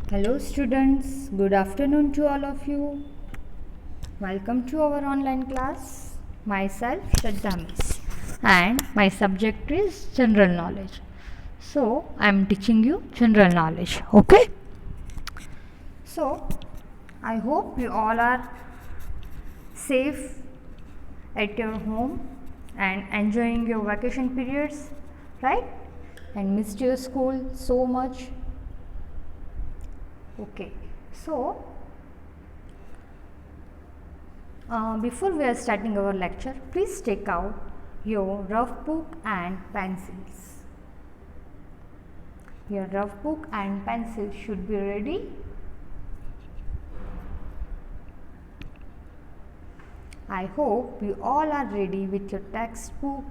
Hello students, good afternoon to all of you. Welcome to our online class. Myself Shraddha Miss and my subject is general knowledge. So I am teaching you general knowledge. Okay? So I hope you all are safe at your home and enjoying your vacation periods, right? And missed your school so much. Okay, so before we are starting our lecture, please take out your rough book and pencils. Your rough book and pencil should be ready. I hope you all are ready with your textbook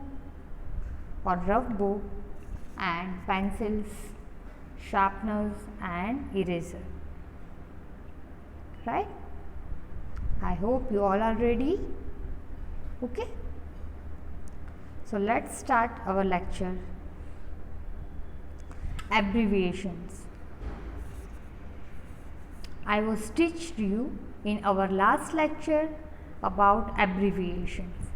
or rough book and pencils, sharpeners and eraser. Right? I hope you all are ready. Okay? So let's start our lecture. Abbreviations. I was teached you in our last lecture about abbreviations.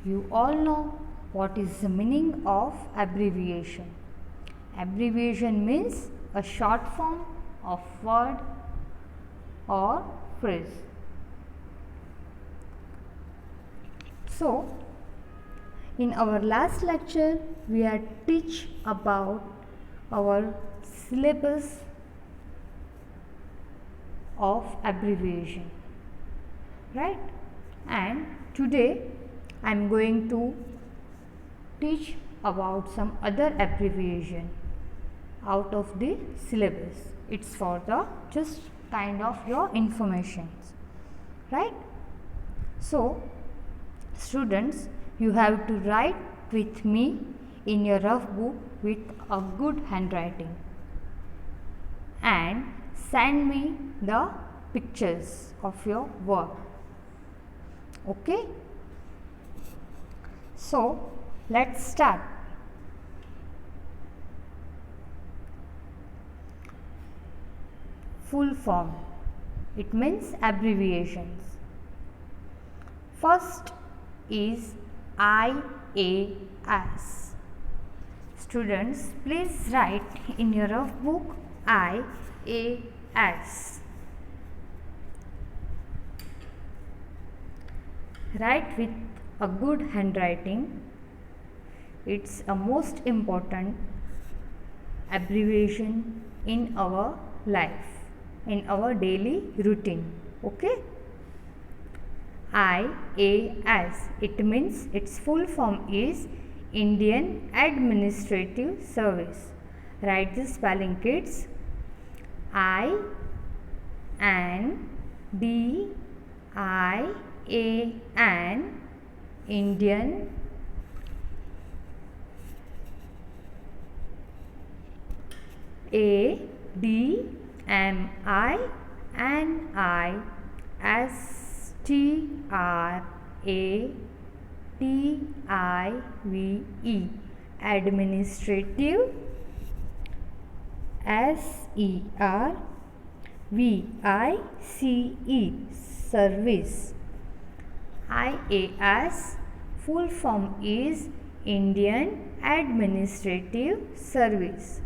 You all know what is the meaning of abbreviation. Abbreviation means a short form of word or phrase. So, in our last lecture, we had teach about our syllabus of abbreviation, right? And today, I am going to teach about some other abbreviation out of the syllabus. It's for the just kind of your informations, right? So students, you have to write with me in your rough book with a good handwriting and send me the pictures of your work. Okay, so let's start. Full form, it means abbreviations. First is IAS. Students, please write in your rough book IAS. Write with a good handwriting. It's a most important abbreviation in our life, in our daily routine. Okay? IAS, it means its full form is Indian Administrative Service. Write the spelling, kids. INDIAN, Indian ADMINISTRATIVE, administrative, SERVICE, service. IAS full form is Indian Administrative Service.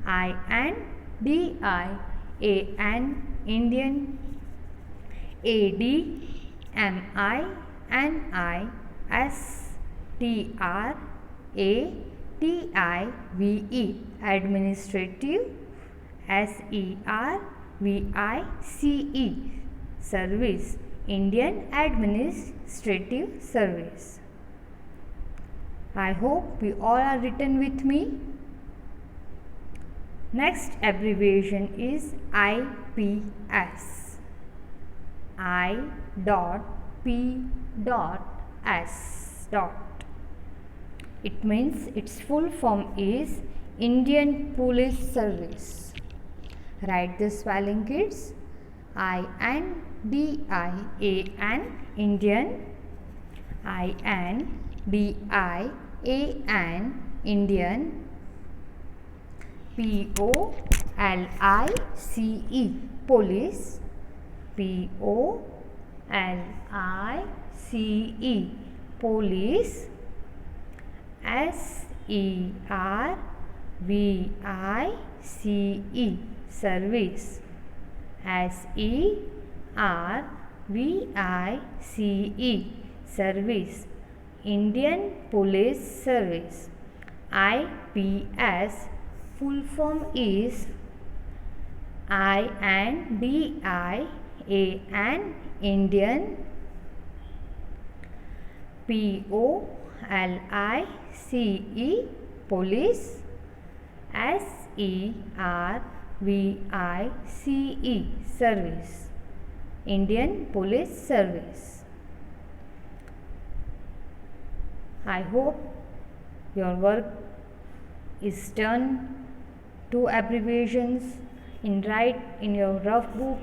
INDIAN, Indian, ADMINISTRATIVE, administrative, SERVICE, service, Indian Administrative Service. I hope you all are written with me. Next abbreviation is IPS. I.P.S. It means its full form is Indian Police Service. Write the spelling, kids. INDIAN, Indian, INDIAN, Indian, POLICE, L-I-C-E, police. P-O-L-I-C-E, police. S-E-R-V-I-C-E, service. S-E-R-V-I-C-E, service. Indian Police Service. IPS, full form is INDIAN, Indian. POLICE, police. SERVICE, service. Indian Police Service. I hope your work is done. 2 abbreviations write in your rough book.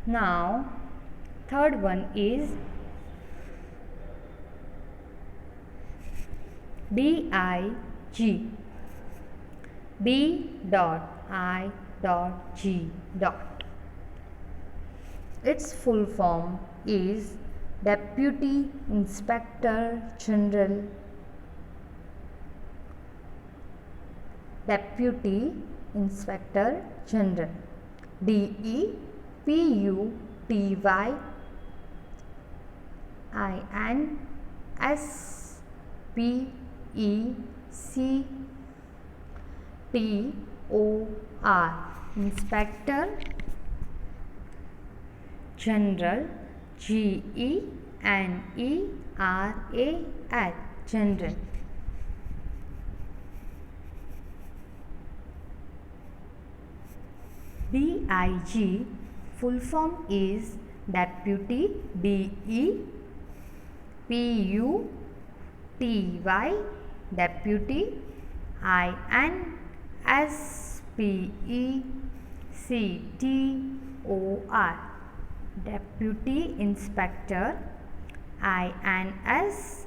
Now, third one is BIG. B.I.G. Its full form is Deputy Inspector General. Deputy Inspector General. DEPUTYINSPECTOR, Inspector General. GENERAL, General. DIG, full form is Deputy. DEPUTY, Deputy. INSPECTOR, Deputy Inspector. INSPECTOR,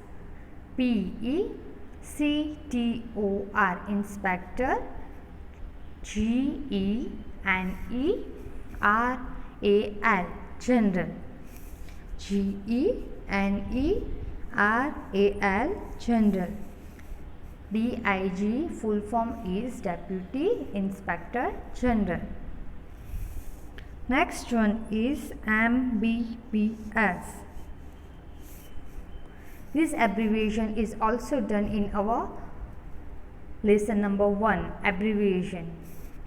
Inspector. GENERAL, General. GENERAL, General. DIG, full form is Deputy Inspector General. Next one is MBBS. This abbreviation is also done in our lesson number 1, abbreviation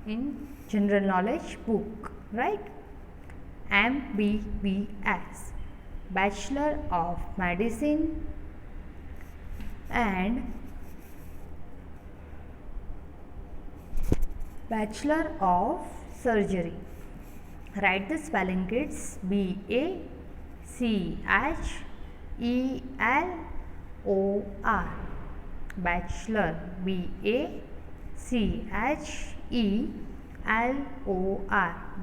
in general knowledge book, right? MBBS, Bachelor of Medicine and Bachelor of Surgery. Write the spelling, kids. BACHELOR, Bachelor. BACHELOR,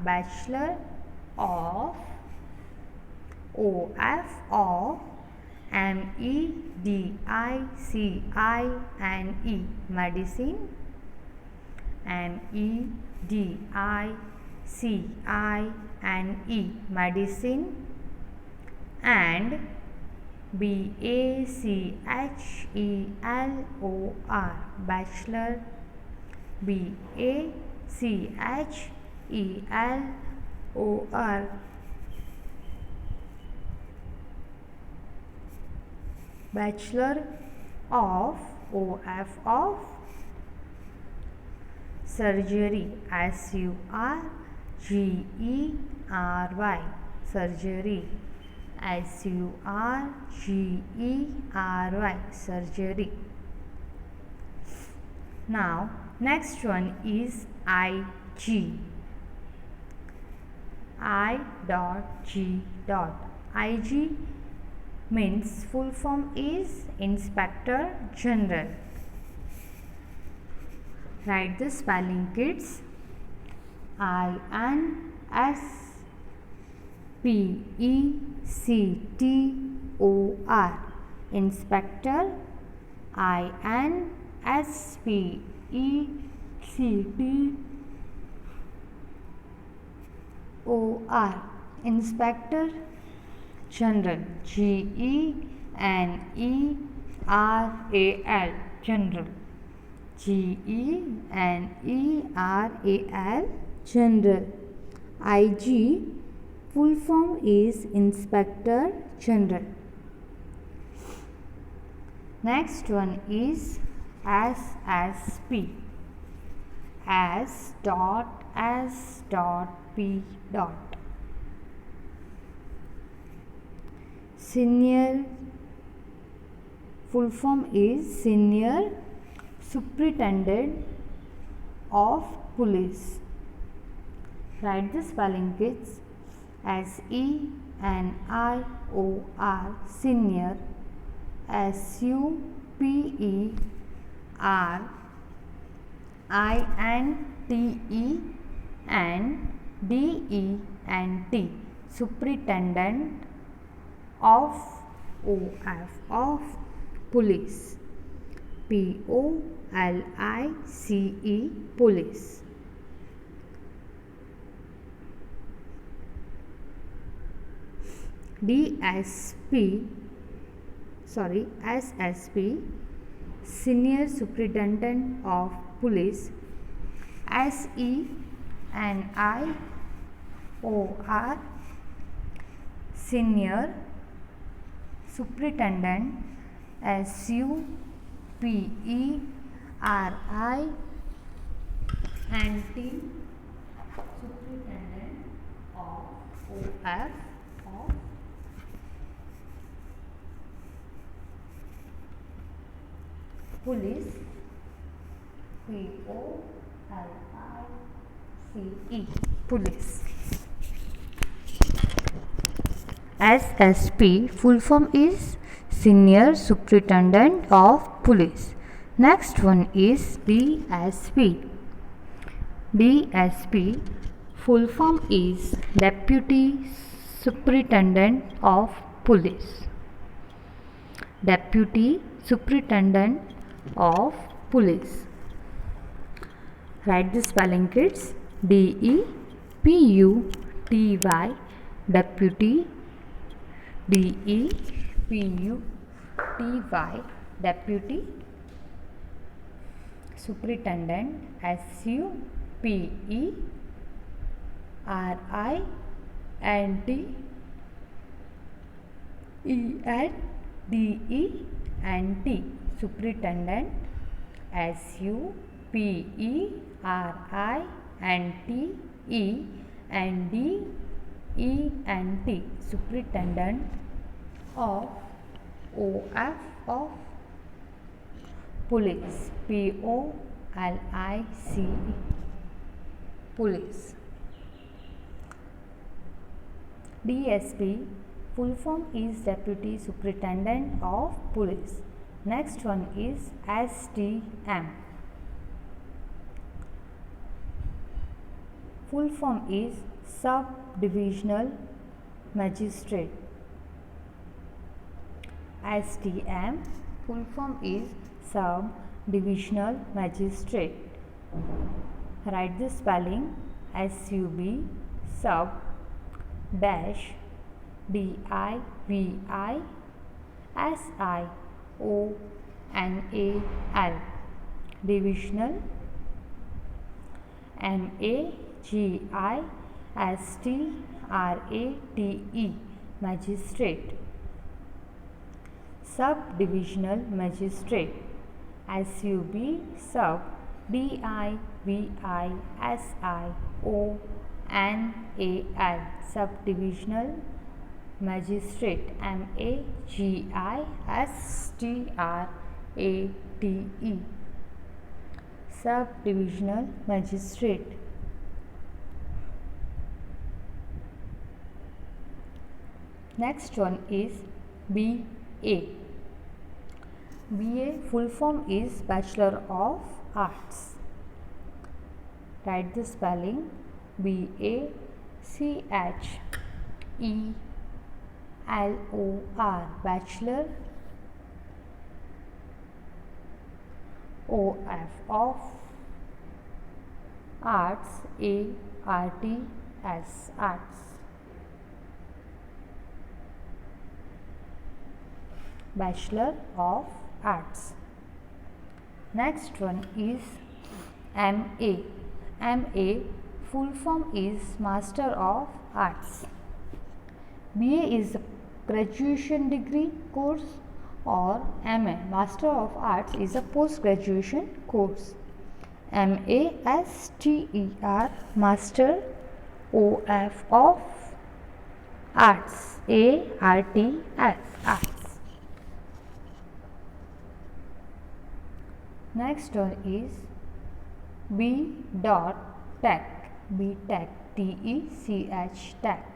Bachelor of. of MEDICINE, Medicine. MEDICINE, Medicine. And BACHELOR, Bachelor. BACHELOR, Bachelor of. of Surgery. SURGERY, Surgery. SURGERY, Surgery. Now, next one is IG. I.G. IG means full form is Inspector General. Write the spelling, kids. INSPECTOR, Inspector. INSPECTOR, GENERAL, Inspector General, GENERAL, General, GENERAL, General. IG, full form is Inspector General. Next one is SSP, S.S.P. Senior, full form is Senior Superintendent of Police. Write the spelling, kids. SENIOR, Senior, SUPERINTENDENT, Superintendent of Police, POLICE, Police. SSP, Senior Superintendent of Police, SENIOR, Senior Superintendent, SUPERINTENDENT of Police, POLICE, Police. SSP, full form is Senior Superintendent of Police. Next one is DSP. DSP, full form is Deputy Superintendent of Police. Deputy Superintendent of Police. Write the spelling, kids. DEPUTY, Deputy, DEPUTY, Deputy Superintendent, SUPERINTENDENT, Superintendent, SUPERINTENDENT, Superintendent of Police, POLICE, Police. DSP, full form is Deputy Superintendent of Police. Next one is SDM. Full form is Sub-Divisional Magistrate. SDM, full form is Sub-Divisional Magistrate. Write the spelling. SUB, sub, dash, DIVI, SIONAL, Divisional, MAGISTRATE, Magistrate. Sub-Divisional Magistrate. SUB, sub, DIVI, SIONAL, Sub-Divisional Magistrate, MAGISTRATE, Sub-Divisional Magistrate. Next one is BA. BA, full form is Bachelor of Arts. Write the spelling. BACHELOR, Bachelor of Arts, A-R-T-S, arts. Bachelor of Arts. Next one is MA. MA full form is Master of Arts. BA is a graduation degree course, or MA, Master of Arts, is a post graduation course. MASTER, Master of Arts, ARTS, arts. Next one is B.Tech, B.Tech, TECH, Tech.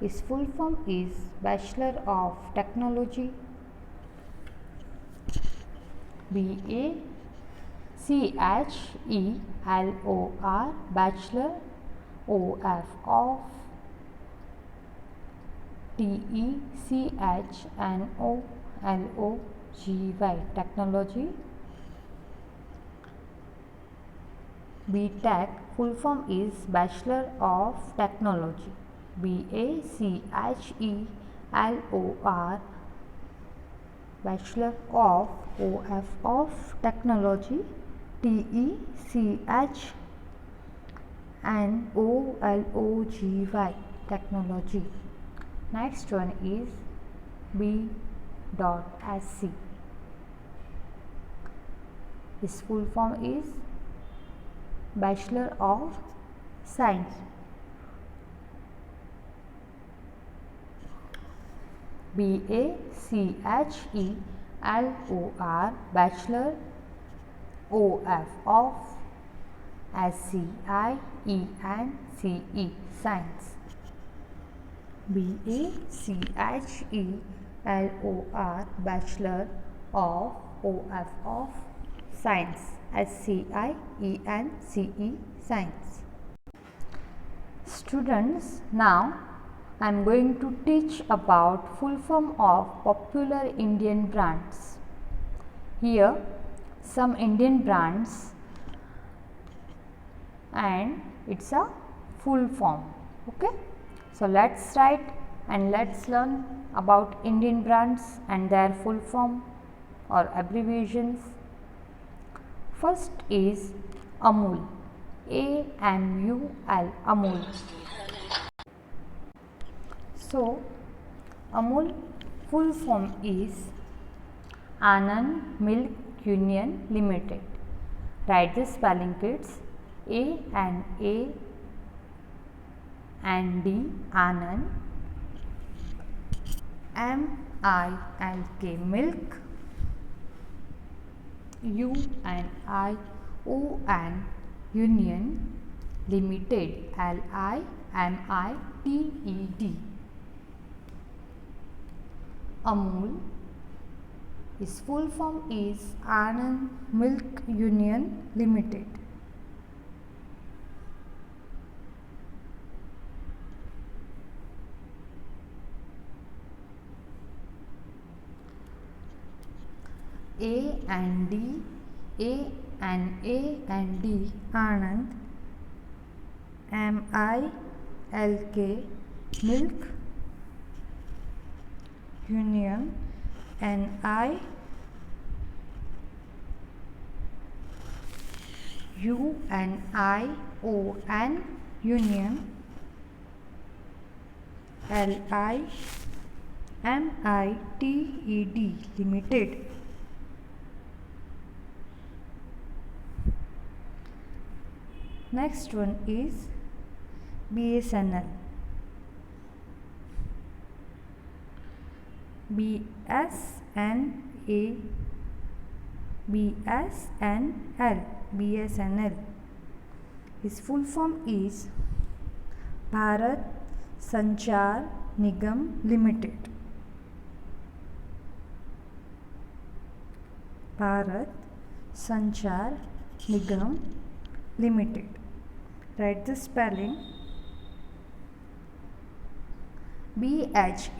Its full form is Bachelor of Technology. BACHELOR, Bachelor of TECHNOLOGY, Technology. B.Tech full form is Bachelor of Technology. BACHELOR, Bachelor of Technology. TECHNOLOGY, Technology. Next one is B.SC. His full form is Bachelor of Science. BACHELOR, Bachelor of SCIENCE, Science. BACHELOR, Bachelor of Science, SCIENCE, Science. Students, now I am going to teach about full form of popular Indian brands. Here some Indian brands and it's a full form. Okay, so let's write and let's learn about Indian brands and their full form or abbreviations. First is Amul, AMUL, Amul. So Amul full form is Anand Milk Union Limited. Write the spelling, kids. A and D, Anand. MILK, milk. UNION, Union Limited, LIMITED. Amul, its full form is Anand Milk Union Limited. A and D, Anand. MILK, milk. Union, NION, Union, LIMITED, Limited. Next one is BSNL. BSNL. His full form is Bharat Sanchar Nigam Limited. Bharat Sanchar Nigam Limited. Write the spelling. BHART,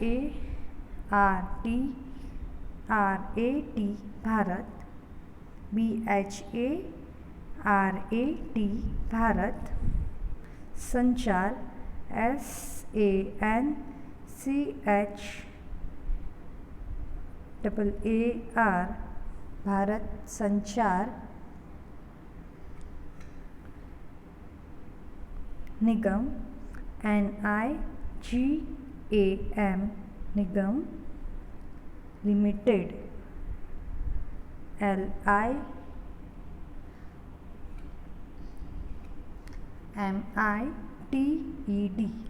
Bharat. BHARAT, RAT Bharat, संचार SANCHAAR Bharat संचार निगम, NIGAM निगम limited, LIMITED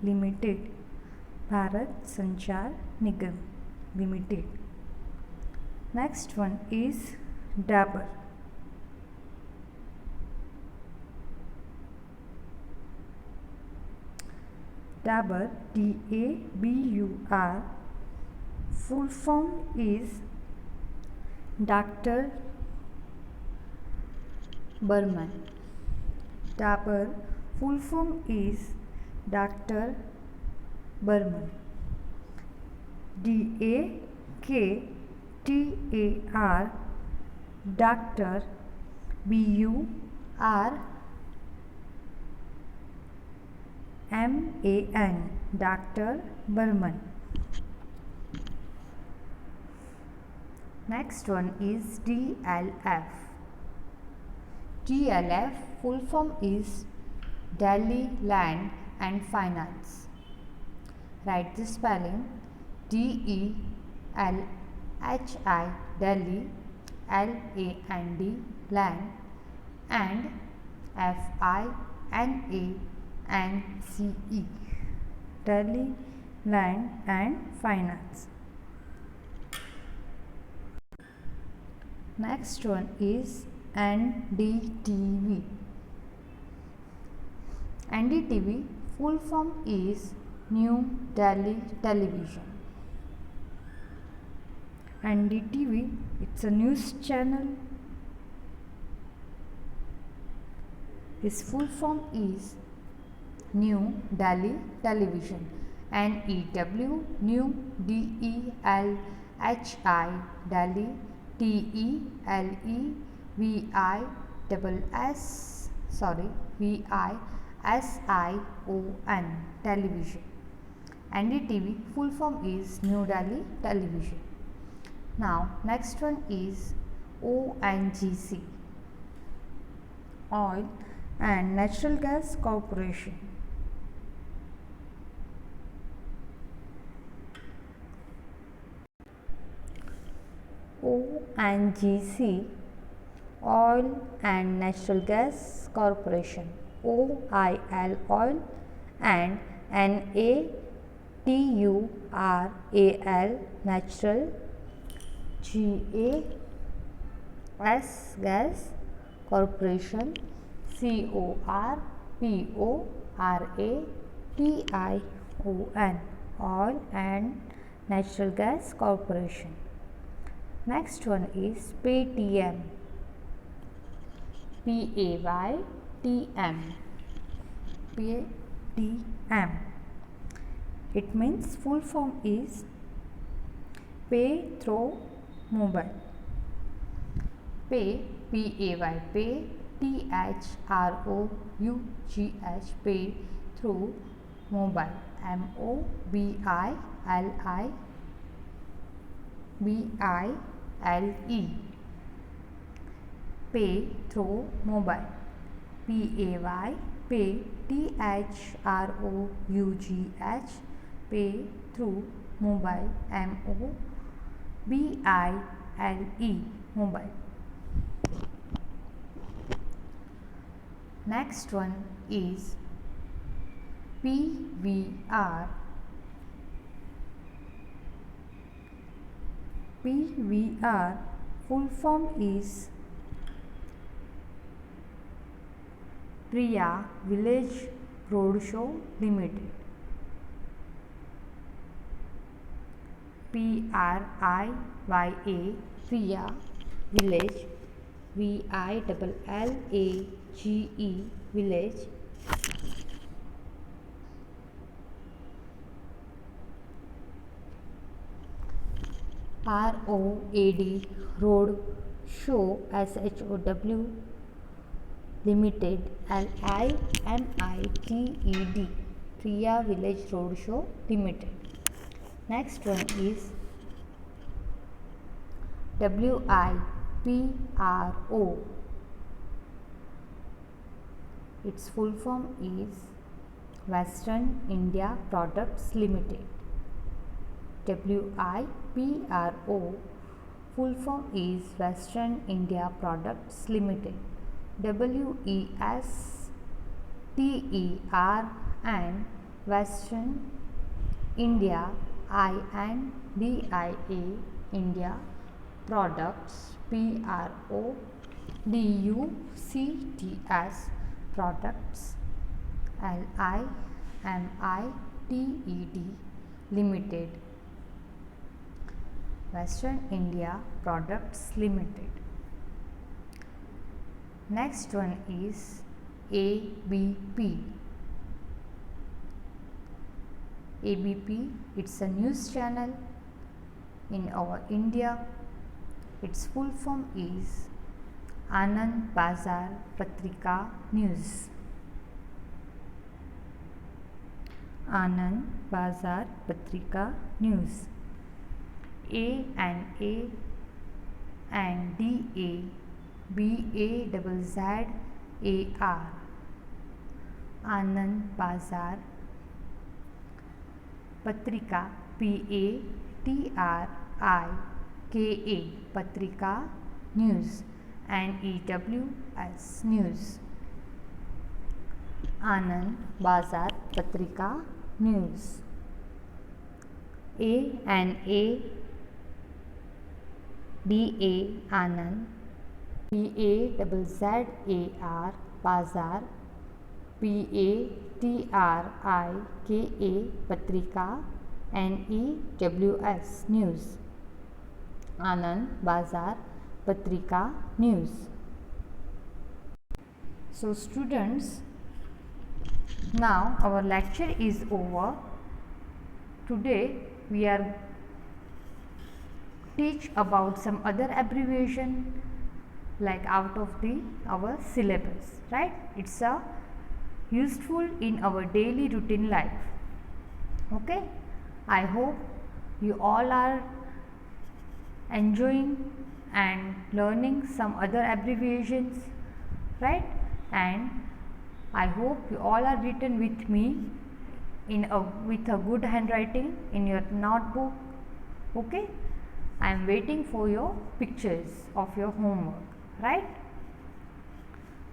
limited Bharat संचार निगम limited. Next one is Dabur. Dabur, DABUR, full form is Dr. Burman. Dabur full form is Dr. Burman. DAKTAR, Dr. BURMAN, Dr. Burman. Next one is DLF. DLF full form is Delhi Land and Finance. Write the spelling: DELHI, Delhi, LAND, Land, and FINANCE, Delhi Land and Finance. Next one is NDTV. NDTV full form is New Delhi Television. NDTV, it's a news channel. Its full form is New Delhi Television. NEW, New, DELHI, Delhi, VISION, Television. NDTV full form is New Delhi Television. Now next one is ONGC, Oil and Natural Gas Corporation. ONGC, Oil and Natural Gas Corporation. OIL, Oil, and NATURAL, Natural, GAS, Gas Corporation, CORPORATION, Oil and Natural Gas Corporation. Next one is Paytm. PAYTM. Paytm. It means full form is Pay Through Mobile. Pay, PAY, Pay, THROUGH, Pay Through Mobile, MOBILE. Pay Through Mobile. PAY, Pay, THROUGH, Pay Through Mobile, MOBILE, Mobile. Next one is PVR. PVR full form is Priya Village Roadshow Limited. PRIYA, Priya Village, VILLAGE, Village. ROAD, Road Show, SHOW Limited, Limited, Priya Village Roadshow Limited. Next one is WIPRO. Its full form is Western India Products Limited. WIPRO full form is Western India Products Limited. WESTER and Western India INDIA India Products PRODUCTS Products LIMITED Limited. Western India Products Limited. Next one is ABP. ABP, it's a news channel in our India. Its full form is Anand Bazar Patrika News. Anand Bazar Patrika News. A and DA BAZZAR Anand Bazar Patrika PATRIKA Patrika News and EWS News. Anand Bazar Patrika News. A and DA Anand BAZZAR Bazar PATRIKA Patrika NEWS News. Anand Bazar Patrika News. So students, now our lecture is over. Today we are teach about some other abbreviation like out of our syllabus, right? It's a useful in our daily routine life. Okay, I hope you all are enjoying and learning some other abbreviations, right? And I hope you all are written with me with a good handwriting in your notebook. Okay, I am waiting for your pictures of your homework, right?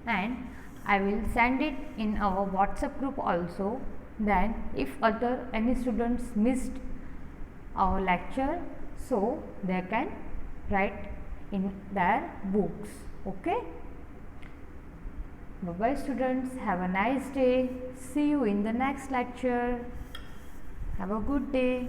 And I will send it in our WhatsApp group also. Then if any students missed our lecture, so they can write in their books. Okay, bye bye students, have a nice day. See you in the next lecture. Have a good day.